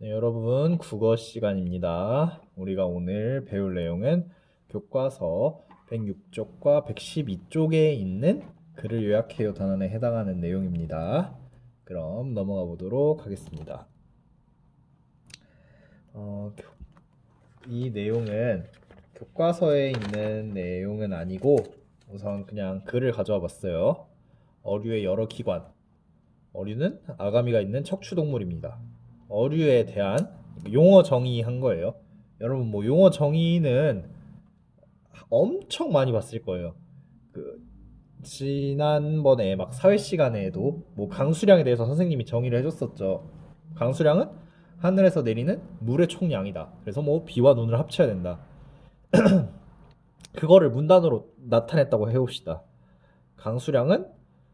네, 여러분, 국어 시간입니다. 우리가 오늘 배울 내용은 교과서 106쪽과 112쪽에 있는 글을 요약해요 단원에 해당하는 내용입니다. 그럼 넘어가 보도록 하겠습니다. 이 내용은 교과서에 있는 내용은 아니고 우선 그냥 글을 가져와 봤어요. 어류의 여러 기관. 어류는 아가미가 있는 척추동물입니다. 어류에 대한 용어 정의한 거예요. 여러분 뭐 용어 정의는 엄청 많이 봤을 거예요. 그 지난번에 막 사회 시간에도 뭐 강수량에 대해서 선생님이 정의를 해줬었죠. 강수량은 하늘에서 내리는 물의 총량이다. 그래서 뭐 비와 눈을 합쳐야 된다. 그거를 문단으로 나타냈다고 해봅시다. 강수량은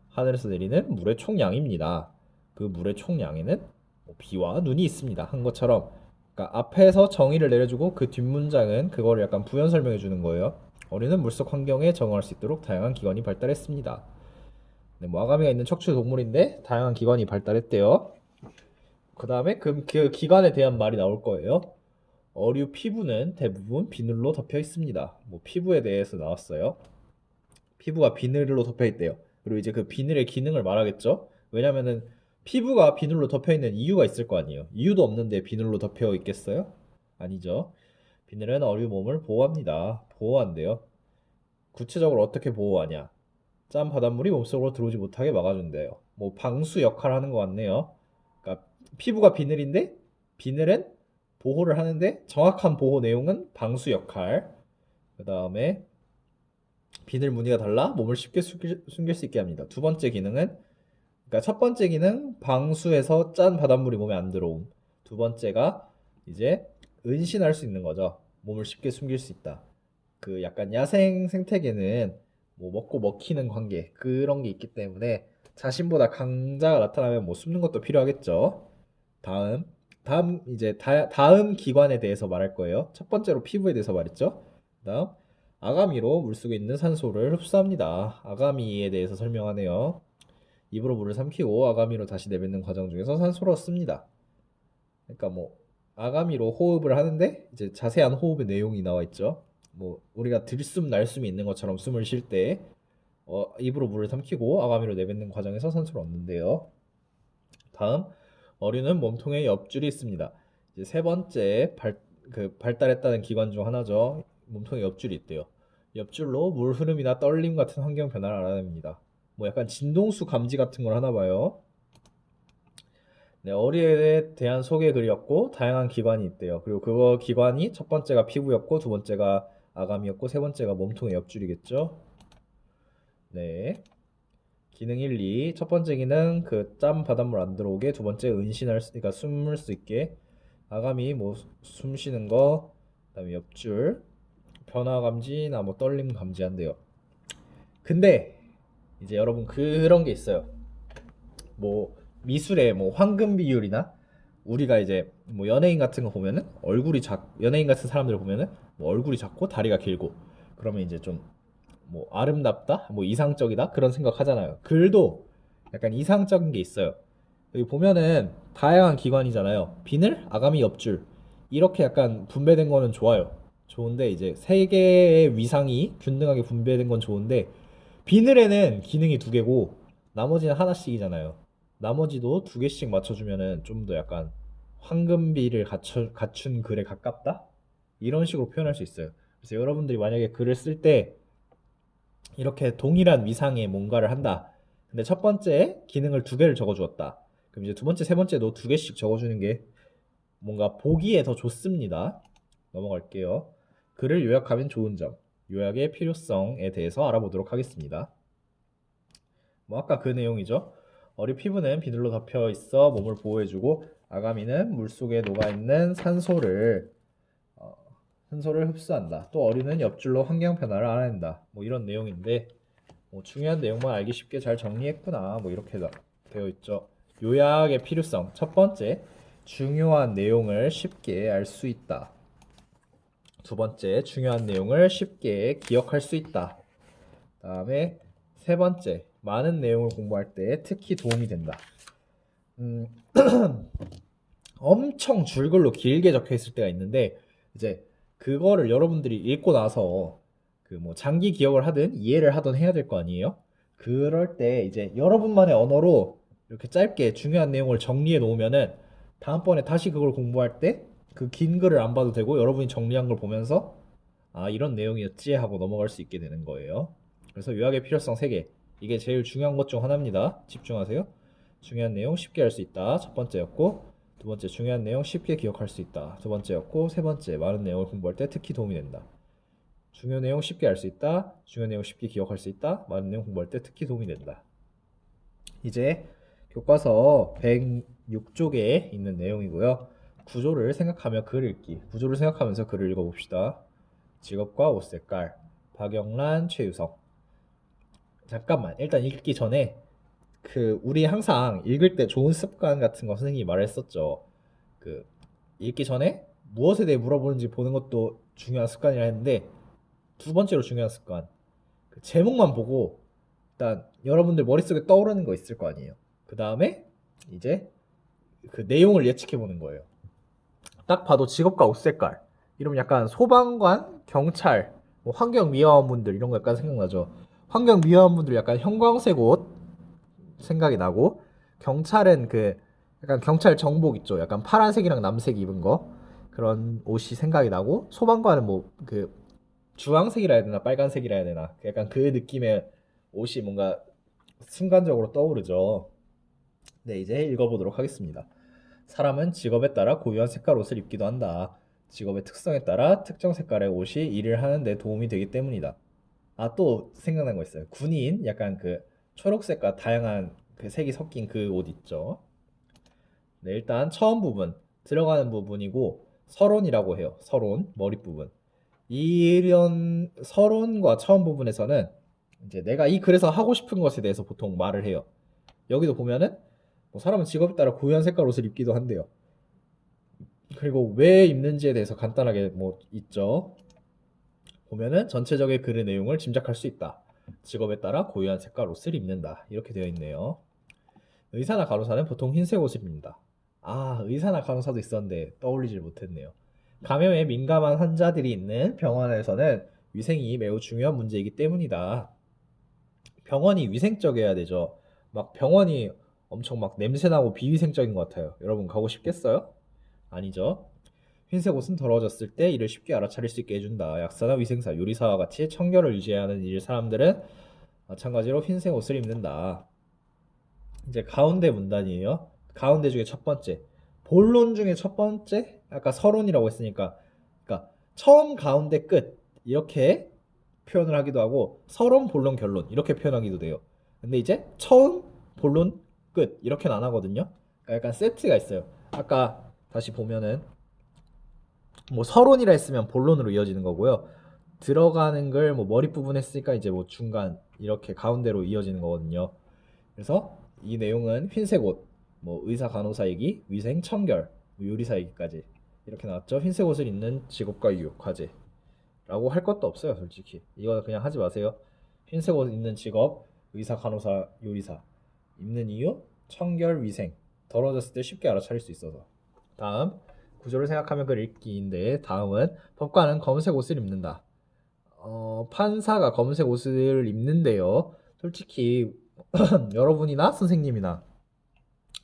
하늘에서 내리는 물의 총량입니다. 그 물의 총량에는 뭐 비와 눈이 있습니다. 한 것처럼 그러니까 앞에서 정의를 내려주고 그 뒷문장은 그거를 약간 부연 설명해 주는 거예요. 어린은 물속 환경에 적응할 수 있도록 다양한 기관이 발달했습니다. 네, 뭐 아가미가 있는 척추 동물인데 다양한 기관이 발달했대요. 그 다음에 그 기관에 대한 말이 나올 거예요. 어류 피부는 대부분 비늘로 덮여 있습니다. 뭐 피부에 대해서 나왔어요. 피부가 비늘로 덮여 있대요. 그리고 이제 그 비늘의 기능을 말하겠죠. 왜냐면은 피부가 비늘로 덮여 있는 이유가 있을 거 아니에요. 이유도 없는데 비늘로 덮여 있겠어요? 아니죠. 비늘은 어류 몸을 보호합니다. 보호한대요. 구체적으로 어떻게 보호하냐? 짠 바닷물이 몸속으로 들어오지 못하게 막아준대요. 뭐 방수 역할을 하는 것 같네요. 그러니까 피부가 비늘인데 비늘은 보호를 하는데 정확한 보호 내용은 방수 역할. 그 다음에 비늘 무늬가 달라 몸을 쉽게 숨길 수 있게 합니다. 두 번째 기능은 그러니까 첫 번째 기능 방수해서 짠 바닷물이 몸에 안 들어옴. 두 번째가 이제 은신할 수 있는 거죠. 몸을 쉽게 숨길 수 있다. 그 약간 야생 생태계는 뭐 먹고 먹히는 관계 그런 게 있기 때문에 자신보다 강자가 나타나면 뭐 숨는 것도 필요하겠죠. 다음 다음 이제 다음 기관에 대해서 말할 거예요. 첫 번째로 피부에 대해서 말했죠. 그다음 아가미로 물속에 있는 산소를 흡수합니다. 아가미에 대해서 설명하네요. 입으로 물을 삼키고 아가미로 다시 내뱉는 과정 중에서 산소를 얻습니다. 그러니까 뭐 아가미로 호흡을 하는데 이제 자세한 호흡의 내용이 나와 있죠. 뭐 우리가 들숨 날숨이 있는 것처럼 숨을 쉴 때 입으로 물을 삼키고 아가미로 내뱉는 과정에서 산소를 얻는데요. 다음 어류는 몸통에 옆줄이 있습니다. 이제 세 번째 발달했다는 기관 중 하나죠. 몸통에 옆줄이 있대요. 옆줄로 물 흐름이나 떨림 같은 환경 변화를 알아냅니다. 뭐 약간 진동수 감지 같은 걸 하나 봐요. 네, 어리에 대한 소개 글이었고 다양한 기관이 있대요. 그리고 그거 기관이 첫 번째가 피부였고 두 번째가 아감이었고 세 번째가 몸통의 옆줄이겠죠. 네. 기능 1, 2. 첫 번째 기능 그 짬 바닷물 안 들어오게, 두 번째 그러니까 숨을 수 있게. 아감이 뭐 숨 쉬는 거, 그다음에 옆줄 변화 감지나 뭐 떨림 감지한대요. 근데 이제 여러분 그런 게 있어요. 뭐 미술의 뭐 황금 비율이나 우리가 이제 뭐 연예인 같은 거 보면은 연예인 같은 사람들 보면은 뭐 얼굴이 작고 다리가 길고 그러면 이제 좀 뭐 아름답다 뭐 이상적이다 그런 생각하잖아요. 글도 약간 이상적인 게 있어요. 여기 보면은 다양한 기관이잖아요. 비늘 아가미 옆줄 이렇게 약간 분배된 거는 좋아요. 좋은데 이제 세 개의 위상이 균등하게 분배된 건 좋은데 비늘에는 기능이 두 개고 나머지는 하나씩이잖아요. 나머지도 두 개씩 맞춰주면은 좀 더 약간 황금비를 갖춘 글에 가깝다? 이런 식으로 표현할 수 있어요. 그래서 여러분들이 만약에 글을 쓸 때 이렇게 동일한 위상의 뭔가를 한다. 근데 첫 번째 기능을 두 개를 적어주었다. 그럼 이제 두 번째, 세 번째도 두 개씩 적어주는 게 뭔가 보기에 더 좋습니다. 넘어갈게요. 글을 요약하면 좋은 점, 요약의 필요성에 대해서 알아보도록 하겠습니다. 뭐 아까 그 내용이죠. 어리 피부는 비늘로 덮여 있어 몸을 보호해주고 아가미는 물속에 녹아있는 어, 산소를 흡수한다. 또 어리는 옆줄로 환경 변화를 알아낸다. 뭐 이런 내용인데 뭐 중요한 내용만 알기 쉽게 잘 정리했구나. 뭐 이렇게 되어 있죠. 요약의 필요성. 첫 번째, 중요한 내용을 쉽게 알 수 있다. 두 번째, 중요한 내용을 쉽게 기억할 수 있다. 다음에 세 번째, 많은 내용을 공부할 때 특히 도움이 된다. 음, 엄청 줄글로 길게 적혀 있을 때가 있는데 이제 그거를 여러분들이 읽고 나서 그 뭐 장기 기억을 하든 이해를 하든 해야 될 거 아니에요? 그럴 때 이제 여러분만의 언어로 이렇게 짧게 중요한 내용을 정리해 놓으면은 다음번에 다시 그걸 공부할 때 그 긴 글을 안 봐도 되고 여러분이 정리한 걸 보면서 아, 이런 내용이었지 하고 넘어갈 수 있게 되는 거예요. 그래서 요약의 필요성 3개. 이게 제일 중요한 것 중 하나입니다. 집중하세요. 중요한 내용 쉽게 할 수 있다. 첫 번째였고, 두 번째 중요한 내용 쉽게 기억할 수 있다. 두 번째였고, 세 번째 많은 내용을 공부할 때 특히 도움이 된다. 중요한 내용 쉽게 알 수 있다. 중요한 내용 쉽게 기억할 수 있다. 많은 내용 공부할 때 특히 도움이 된다. 이제 교과서 106쪽에 있는 내용이고요. 구조를 생각하며 글 읽기. 구조를 생각하면서 글을 읽어봅시다. 직업과 옷 색깔. 박영란, 최유성. 잠깐만. 일단 읽기 전에 우리 항상 읽을 때 좋은 습관 같은 거 선생님이 말했었죠. 그 읽기 전에 무엇에 대해 물어보는지 보는 것도 중요한 습관이라 했는데 두 번째로 중요한 습관. 그 제목만 보고 일단 여러분들 머릿속에 떠오르는 거 있을 거 아니에요. 그 다음에 이제 그 내용을 예측해 보는 거예요. 딱 봐도 직업과 옷 색깔. 이러면 약간 소방관, 경찰, 뭐 환경미화원분들 이런 거 약간 생각나죠. 환경미화원분들 약간 형광색 옷 생각이 나고 경찰은 그 약간 경찰 정복 있죠. 약간 파란색이랑 남색 입은 거 그런 옷이 생각이 나고 소방관은 뭐 그 주황색이라 해야 되나 빨간색이라 해야 되나 약간 그 느낌의 옷이 뭔가 순간적으로 떠오르죠. 네, 이제 읽어보도록 하겠습니다. 사람은 직업에 따라 고유한 색깔 옷을 입기도 한다. 직업의 특성에 따라 특정 색깔의 옷이 일을 하는 데 도움이 되기 때문이다. 아, 또 생각난 거 있어요. 군인, 약간 그 초록색과 다양한 그 색이 섞인 그 옷 있죠. 네, 일단 처음 부분, 들어가는 부분이고 서론이라고 해요. 서론, 머리 부분. 이런 서론과 처음 부분에서는 이제 내가 이 글에서 하고 싶은 것에 대해서 보통 말을 해요. 여기도 보면은 뭐 사람은 직업에 따라 고유한 색깔 옷을 입기도 한대요. 그리고 왜 입는지에 대해서 간단하게 뭐 있죠. 보면은 전체적인 글의 내용을 짐작할 수 있다. 직업에 따라 고유한 색깔 옷을 입는다. 이렇게 되어 있네요. 의사나 간호사는 보통 흰색 옷을 입는다. 아, 의사나 간호사도 있었는데 떠올리질 못했네요. 감염에 민감한 환자들이 있는 병원에서는 위생이 매우 중요한 문제이기 때문이다. 병원이 위생적이어야 되죠. 막 병원이 엄청 막 냄새나고 비위생적인 것 같아요. 여러분 가고 싶겠어요? 아니죠. 흰색 옷은 더러워졌을 때 이를 쉽게 알아차릴 수 있게 해준다. 약사나 위생사, 요리사와 같이 청결을 유지해야 하는 일 사람들은 마찬가지로 흰색 옷을 입는다. 이제 가운데 문단이에요. 가운데 중에 첫 번째. 본론 중에 첫 번째? 아까 서론이라고 했으니까. 그러니까 처음, 가운데, 끝. 이렇게 표현을 하기도 하고 서론, 본론, 결론 이렇게 표현하기도 돼요. 근데 이제 처음, 본론, 끝 이렇게는 안 하거든요. 그러니까 약간 세트가 있어요. 아까 다시 보면은 뭐 서론이라 했으면 본론으로 이어지는 거고요. 들어가는 걸 뭐 머리 부분 했으니까 이제 뭐 중간 이렇게 가운데로 이어지는 거거든요. 그래서 이 내용은 흰색 옷, 뭐 의사 간호사 얘기, 위생 청결, 뭐 요리사 얘기까지 이렇게 나왔죠. 흰색 옷을 입는 직업과 이유, 과제라고 할 것도 없어요, 솔직히. 이거 그냥 하지 마세요. 흰색 옷 입는 직업, 의사 간호사 요리사 입는 이유, 청결 위생 더러워졌을 때 쉽게 알아차릴 수 있어서. 다음 구조를 생각하면 글 읽기인데 다음은 법관은 검은색 옷을 입는다. 판사가 검은색 옷을 입는데요. 솔직히 여러분이나 선생님이나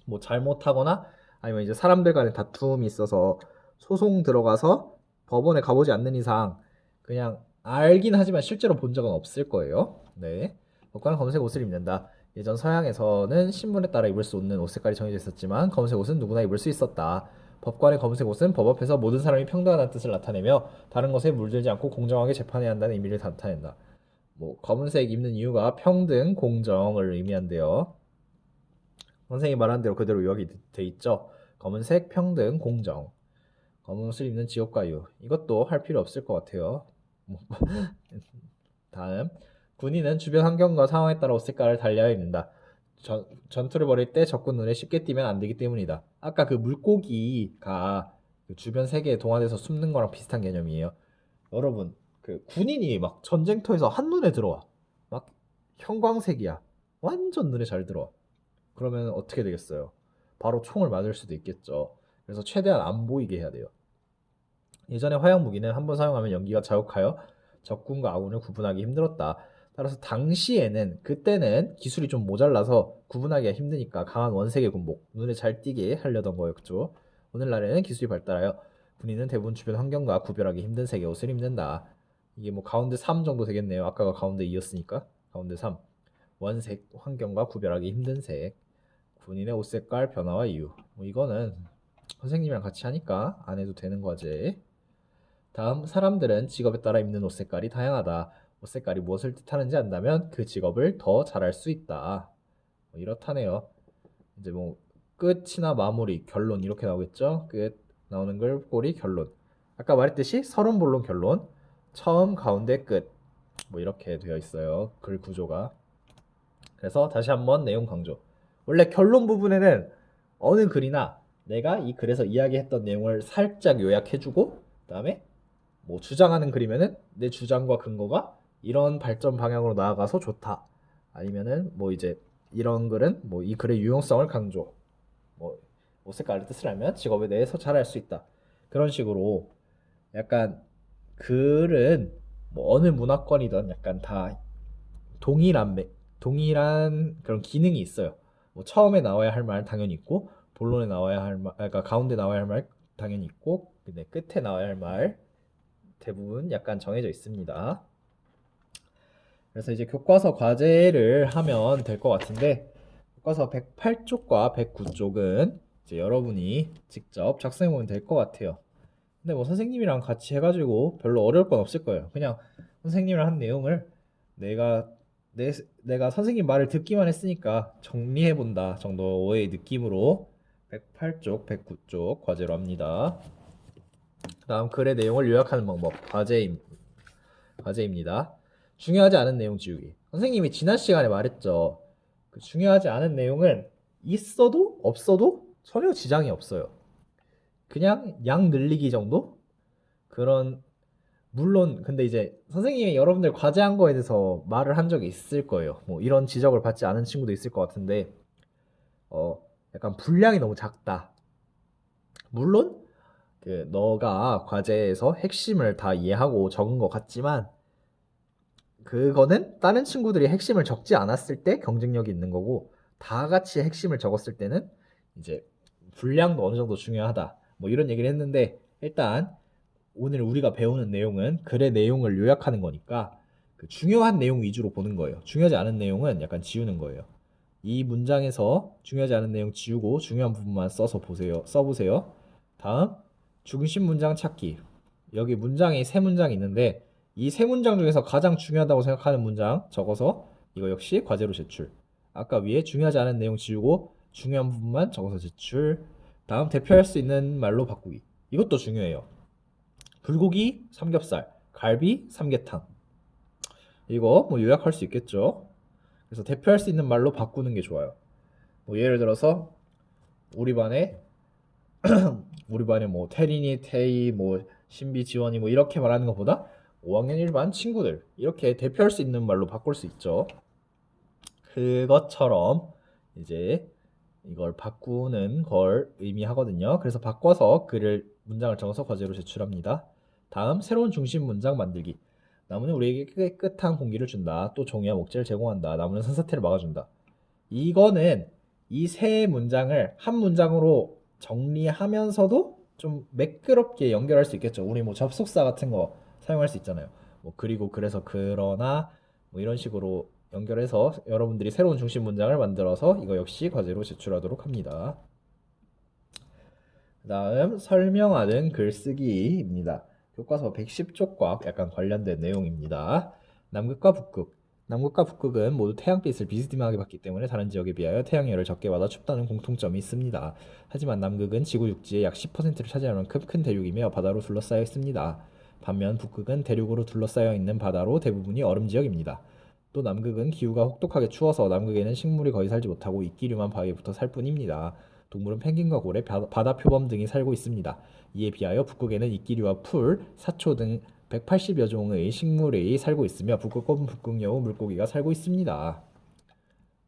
뭐 잘못하거나 아니면 이제 사람들 간의 다툼이 있어서 소송 들어가서 법원에 가보지 않는 이상 그냥 알긴 하지만 실제로 본 적은 없을 거예요. 네. 법관은 검은색 옷을 입는다. 예전 서양에서는 신분에 따라 입을 수 없는 옷 색깔이 정해져 있었지만 검은색 옷은 누구나 입을 수 있었다. 법관의 검은색 옷은 법 앞에서 모든 사람이 평등하다는 뜻을 나타내며 다른 것에 물들지 않고 공정하게 재판해야 한다는 의미를 나타낸다. 뭐 검은색 입는 이유가 평등, 공정을 의미한대요. 선생님이 말한 대로 그대로 요약이 돼 있죠. 검은색, 평등, 공정. 검은 옷을 입는 직업과 이유. 이것도 할 필요 없을 것 같아요. 뭐, 다음. 군인은 주변 환경과 상황에 따라 옷 색깔을 달리하여 입는다. 전투를 벌일 때 적군 눈에 쉽게 띄면 안 되기 때문이다. 아까 그 물고기가 그 주변 세계에 동화돼서 숨는 거랑 비슷한 개념이에요. 여러분, 그 군인이 막 전쟁터에서 한눈에 들어와. 막 형광색이야. 완전 눈에 잘 들어와. 그러면 어떻게 되겠어요? 바로 총을 맞을 수도 있겠죠. 그래서 최대한 안 보이게 해야 돼요. 예전에 화약 무기는 한번 사용하면 연기가 자욱하여 적군과 아군을 구분하기 힘들었다. 따라서 당시에는 그때는 기술이 좀 모자라서 구분하기가 힘드니까 강한 원색의 군복, 눈에 잘 띄게 하려던 거였죠. 오늘날에는 기술이 발달하여 군인은 대부분 주변 환경과 구별하기 힘든 색의 옷을 입는다. 이게 뭐 가운데 3 정도 되겠네요. 아까가 가운데 2였으니까 가운데 3. 원색, 환경과 구별하기 힘든 색, 군인의 옷 색깔 변화와 이유. 뭐 이거는 선생님이랑 같이 하니까 안 해도 되는 과제. 다음, 사람들은 직업에 따라 입는 옷 색깔이 다양하다. 옷 색깔이 무엇을 뜻하는지 안다면 그 직업을 더 잘할 수 있다. 뭐 이렇다네요. 이제 뭐 끝이나 마무리, 결론 이렇게 나오겠죠? 끝 나오는 걸 꼬리 결론. 아까 말했듯이 서론 본론 결론. 처음, 가운데, 끝. 뭐 이렇게 되어 있어요. 글 구조가. 그래서 다시 한번 내용 강조. 원래 결론 부분에는 어느 글이나 내가 이 글에서 이야기했던 내용을 살짝 요약해주고 그다음에 뭐 주장하는 글이면은 내 주장과 근거가 이런 발전 방향으로 나아가서 좋다. 아니면은 뭐 이제 이런 글은 뭐 이 글의 유용성을 강조. 뭐 옷 색깔의 뜻을 알면 직업에 대해서 잘 알 수 있다. 그런 식으로 약간 글은 뭐 어느 문화권이든 약간 다 동일한 그런 기능이 있어요. 뭐 처음에 나와야 할 말 당연히 있고 본론에 나와야 할 말, 그러니까 가운데 나와야 할 말 당연히 있고 근데 끝에 나와야 할 말 대부분 약간 정해져 있습니다. 그래서 이제 교과서 과제를 하면 될 것 같은데 교과서 108쪽과 109쪽은 이제 여러분이 직접 작성해 보면 될 것 같아요. 근데 뭐 선생님이랑 같이 해가지고 별로 어려울 건 없을 거예요. 그냥 선생님이랑 한 내용을 내가 내가 선생님 말을 듣기만 했으니까 정리해 본다 정도의 느낌으로 108쪽, 109쪽 과제로 합니다. 그다음 글의 내용을 요약하는 방법 과제입니다. 중요하지 않은 내용 지우기. 선생님이 지난 시간에 말했죠. 그 중요하지 않은 내용은 있어도 없어도 전혀 지장이 없어요. 그냥 양 늘리기 정도? 그런 물론 근데 이제 선생님이 여러분들 과제한 거에 대해서 말을 한 적이 있을 거예요. 뭐 이런 지적을 받지 않은 친구도 있을 것 같은데 어 약간 분량이 너무 작다. 물론 그 너가 과제에서 핵심을 다 이해하고 적은 것 같지만 그거는 다른 친구들이 핵심을 적지 않았을 때 경쟁력이 있는 거고 다 같이 핵심을 적었을 때는 이제 분량도 어느 정도 중요하다. 뭐 이런 얘기를 했는데 일단 오늘 우리가 배우는 내용은 글의 내용을 요약하는 거니까 그 중요한 내용 위주로 보는 거예요. 중요하지 않은 내용은 약간 지우는 거예요. 이 문장에서 중요하지 않은 내용 지우고 중요한 부분만 써보세요. 다음 중심 문장 찾기. 여기 문장이 세 문장이 있는데 이 세 문장 중에서 가장 중요하다고 생각하는 문장 적어서 이거 역시 과제로 제출. 아까 위에 중요하지 않은 내용 지우고 중요한 부분만 적어서 제출. 다음 대표할 수 있는 말로 바꾸기. 이것도 중요해요. 불고기, 삼겹살, 갈비, 삼계탕. 이거 뭐 요약할 수 있겠죠? 그래서 대표할 수 있는 말로 바꾸는 게 좋아요. 뭐 예를 들어서 우리 반에 뭐 태린이, 태희, 뭐 신비, 지원이 뭐 이렇게 말하는 것보다 5학년 일반 친구들 이렇게 대표할 수 있는 말로 바꿀 수 있죠. 그것처럼 이제 이걸 바꾸는 걸 의미하거든요. 그래서 바꿔서 글을 문장을 적어서 과제로 제출합니다. 다음 새로운 중심 문장 만들기. 나무는 우리에게 깨끗한 공기를 준다. 또 종이와 목재를 제공한다. 나무는 산사태를 막아준다. 이거는 이 세 문장을 한 문장으로 정리하면서도 좀 매끄럽게 연결할 수 있겠죠. 우리 뭐 접속사 같은 거 사용할 수 있잖아요. 뭐 그리고 그래서 그러나 뭐 이런 식으로 연결해서 여러분들이 새로운 중심 문장을 만들어서 이거 역시 과제로 제출하도록 합니다. 그 다음 설명하는 글쓰기입니다. 교과서 110쪽과 약간 관련된 내용입니다. 남극과 북극. 남극과 북극은 모두 태양빛을 비스듬하게 받기 때문에 다른 지역에 비하여 태양열을 적게 받아 춥다는 공통점이 있습니다. 하지만 남극은 지구 육지의 약 10%를 차지하는 만큼 큰 대륙이며 바다로 둘러싸여 있습니다. 반면 북극은 대륙으로 둘러싸여 있는 바다로 대부분이 얼음 지역입니다. 또 남극은 기후가 혹독하게 추워서 남극에는 식물이 거의 살지 못하고 이끼류만 바위에 붙어 살 뿐입니다. 동물은 펭귄과 고래, 바다 표범 등이 살고 있습니다. 이에 비하여 북극에는 이끼류와 풀, 사초 등 180여 종의 식물이 살고 있으며 북극곰, 북극여우, 물고기가 살고 있습니다.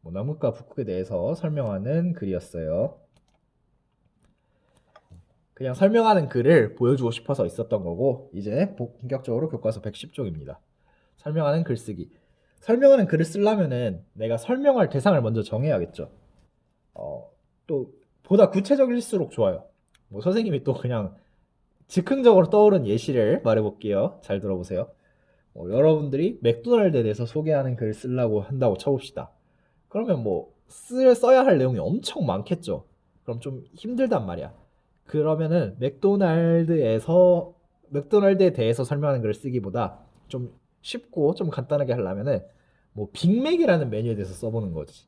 뭐 남극과 북극에 대해서 설명하는 글이었어요. 그냥 설명하는 글을 보여주고 싶어서 있었던 거고 이제 본격적으로 교과서 110쪽입니다. 설명하는 글쓰기. 설명하는 글을 쓰려면은 내가 설명할 대상을 먼저 정해야겠죠. 또 보다 구체적일수록 좋아요. 뭐 선생님이 또 그냥 즉흥적으로 떠오른 예시를 말해볼게요. 잘 들어보세요. 여러분들이 맥도날드에 대해서 소개하는 글을 쓰려고 한다고 쳐봅시다. 그러면 뭐 써야 할 내용이 엄청 많겠죠. 그럼 좀 힘들단 말이야. 그러면은 맥도날드에 대해서 설명하는 글을 쓰기보다 좀 쉽고 좀 간단하게 하려면은 뭐 빅맥이라는 메뉴에 대해서 써보는 거지.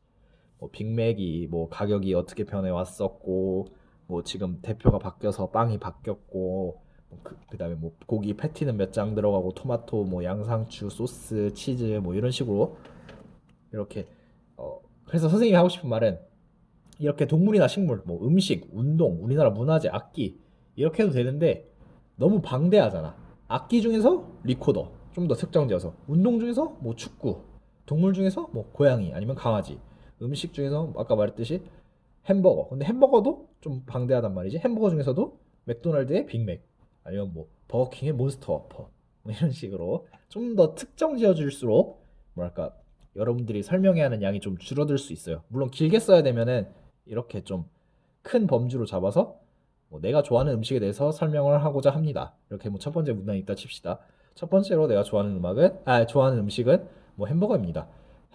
뭐 빅맥이 뭐 가격이 어떻게 변해 왔었고 뭐 지금 대표가 바뀌어서 빵이 바뀌었고 뭐 그다음에 뭐 고기 패티는 몇 장 들어가고 토마토 뭐 양상추 소스 치즈 뭐 이런 식으로 이렇게 그래서 선생님이 하고 싶은 말은 이렇게 동물이나 식물 뭐 음식 운동 우리나라 문화재 악기 이렇게 해도 되는데 너무 방대하잖아. 악기 중에서 리코더 좀 더 특정지어서 운동 중에서 뭐 축구 동물 중에서 뭐 고양이 아니면 강아지 음식 중에서 아까 말했듯이 햄버거. 근데 햄버거도 좀 방대하단 말이지. 햄버거 중에서도 맥도날드의 빅맥 아니면 뭐 버거킹의 몬스터 워퍼 뭐 이런 식으로 좀 더 특정 지어줄수록 뭐랄까 여러분들이 설명해야 하는 양이 좀 줄어들 수 있어요. 물론 길게 써야 되면은 이렇게 좀 큰 범주로 잡아서 뭐 내가 좋아하는 음식에 대해서 설명을 하고자 합니다. 이렇게 뭐 첫 번째 문단이 있다 칩시다. 첫 번째로 내가 좋아하는 음식은 뭐 햄버거입니다.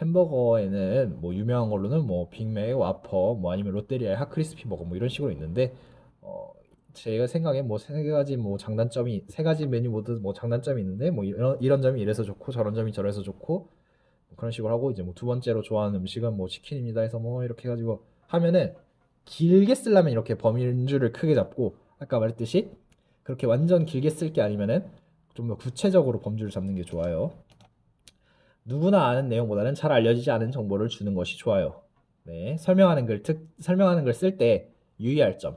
햄버거에는 뭐 유명한 걸로는 뭐 빅맥, 와퍼, 뭐 아니면 롯데리아의 핫크리스피 버거 뭐 이런 식으로 있는데 제가 생각에 뭐 세 가지 메뉴 모두 뭐 장단점이 있는데 뭐 이런 점이 이래서 좋고 저런 점이 저래서 좋고 뭐 그런 식으로 하고 이제 뭐 두 번째로 좋아하는 음식은 뭐 치킨입니다 해서 뭐 이렇게 해가지고 하면은 길게 쓰려면 이렇게 범위줄을 크게 잡고 아까 말했듯이 그렇게 완전 길게 쓸 게 아니면은 좀 더 구체적으로 범주를 잡는 게 좋아요. 누구나 아는 내용보다는 잘 알려지지 않은 정보를 주는 것이 좋아요. 네, 설명하는 글 쓸 때 유의할 점.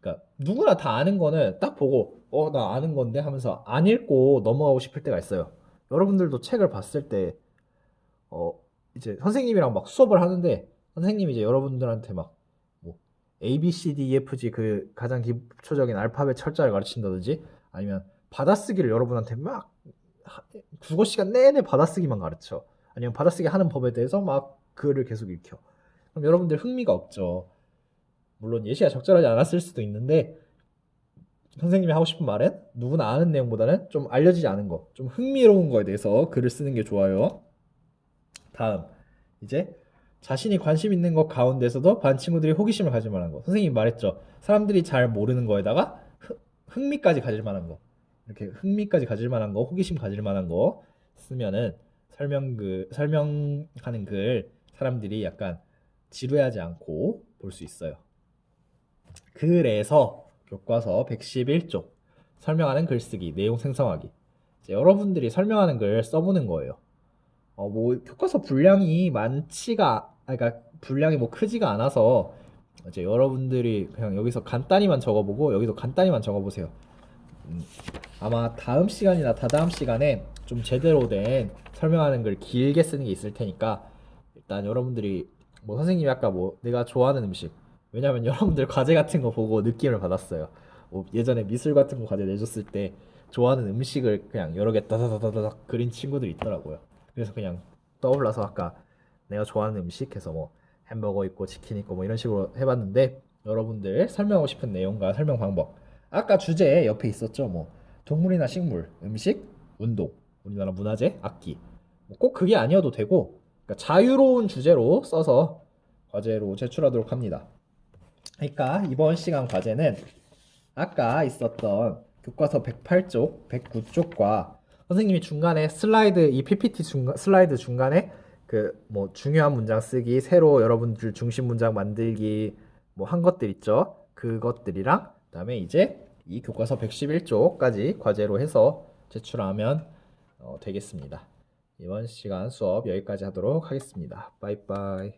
그러니까 누구나 다 아는 거는 딱 보고 나 아는 건데 하면서 안 읽고 넘어가고 싶을 때가 있어요. 여러분들도 책을 봤을 때 어, 이제 선생님이랑 막 수업을 하는데 선생님이 이제 여러분들한테 막 뭐 A, B, C, D, E, F, G 그 가장 기초적인 알파벳 철자를 가르친다든지 아니면 받아쓰기를 여러분한테 막 국어 시간 내내 받아쓰기만 가르쳐. 아니면 받아쓰기 하는 법에 대해서 막 글을 계속 읽혀. 그럼 여러분들 흥미가 없죠. 물론 예시가 적절하지 않았을 수도 있는데 선생님이 하고 싶은 말은 누구나 아는 내용보다는 좀 알려지지 않은 거, 좀 흥미로운 거에 대해서 글을 쓰는 게 좋아요. 다음 이제 자신이 관심 있는 것 가운데서도 반 친구들이 호기심을 가질 만한 거. 선생님이 말했죠. 사람들이 잘 모르는 거에다가 흥미까지 가질 만한 거. 이렇게 흥미까지 가질 만한 거, 호기심 가질 만한 거 쓰면은 설명하는 글 사람들이 약간 지루해하지 않고 볼 수 있어요. 그래서 교과서 111쪽 설명하는 글쓰기, 내용 생성하기. 이제 여러분들이 설명하는 글 써보는 거예요. 뭐 교과서 분량이 그러니까 분량이 뭐 크지가 않아서 이제 여러분들이 그냥 여기서 간단히만 적어보고 여기도 간단히만 적어보세요. 아마 다음 시간이나 다다음 시간에 좀 제대로 된 설명하는 글 길게 쓰는 게 있을 테니까 일단 여러분들이 뭐 선생님이 아까 뭐 내가 좋아하는 음식 왜냐면 여러분들 과제 같은 거 보고 느낌을 받았어요. 뭐 예전에 미술 같은 거 과제 내줬을 때 좋아하는 음식을 그냥 여러 개 따다다다닥 그린 친구들이 있더라고요. 그래서 그냥 떠올라서 아까 내가 좋아하는 음식 해서 뭐 햄버거 있고 치킨 있고 뭐 이런 식으로 해봤는데 여러분들 설명하고 싶은 내용과 설명 방법 아까 주제 옆에 있었죠. 뭐 동물이나 식물, 음식, 운동, 우리나라 문화재, 악기 뭐꼭 그게 아니어도 되고 그러니까 자유로운 주제로 써서 과제로 제출하도록 합니다. 그러니까 이번 시간 과제는 아까 있었던 교과서 108쪽, 109쪽과 선생님이 중간에 이 PPT 슬라이드 중간에 그 뭐 중요한 문장 쓰기, 새로 여러분들 중심 문장 만들기 뭐 한 것들 있죠. 그것들이랑 그다음에 이제 이 교과서 111쪽까지 과제로 해서 제출하면 되겠습니다. 이번 시간 수업 여기까지 하도록 하겠습니다. 빠이빠이.